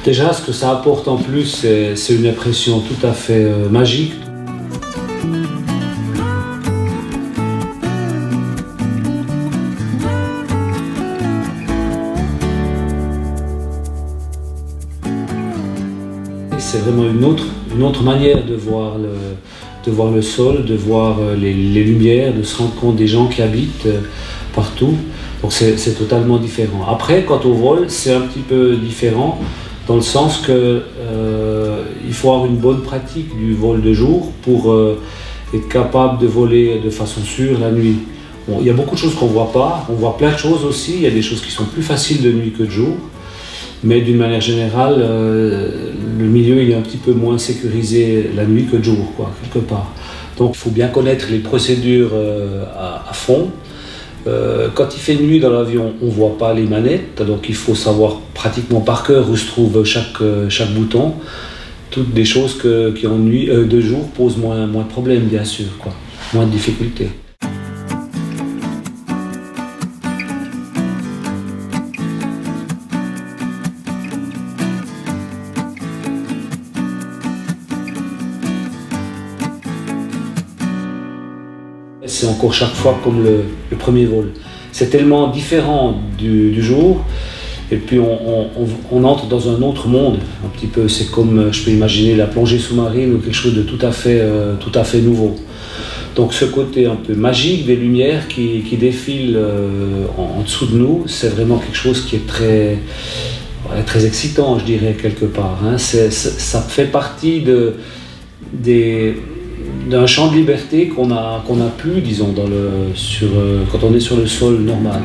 Déjà, ce que ça apporte en plus, c'est une impression tout à fait magique. C'est vraiment une autre manière de voir le sol, de voir les lumières, de se rendre compte des gens qui habitent partout. Donc c'est totalement différent. Après, quant au vol, c'est un petit peu différent dans le sens que il faut avoir une bonne pratique du vol de jour pour être capable de voler de façon sûre la nuit. Bon, il y a beaucoup de choses qu'on ne voit pas, on voit plein de choses aussi, il y a des choses qui sont plus faciles de nuit que de jour. Mais d'une manière générale, le milieu il est un petit peu moins sécurisé la nuit que de jour, quoi, quelque part. Donc il faut bien connaître les procédures à fond. Quand il fait nuit dans l'avion, on ne voit pas les manettes, donc il faut savoir pratiquement par cœur où se trouve chaque bouton. Toutes des choses qui en nuit, de jour posent moins de problèmes, bien sûr, quoi, moins de difficultés. C'est encore chaque fois comme le premier vol. C'est tellement différent du jour, et puis on entre dans un autre monde, un petit peu. C'est comme, je peux imaginer, la plongée sous-marine ou quelque chose de tout à fait nouveau. Donc ce côté un peu magique des lumières qui défilent en dessous de nous, c'est vraiment quelque chose qui est très excitant, je dirais, quelque part. Hein. Ça fait partie d'un champ de liberté qu'on a plus, disons, quand on est sur le sol normal.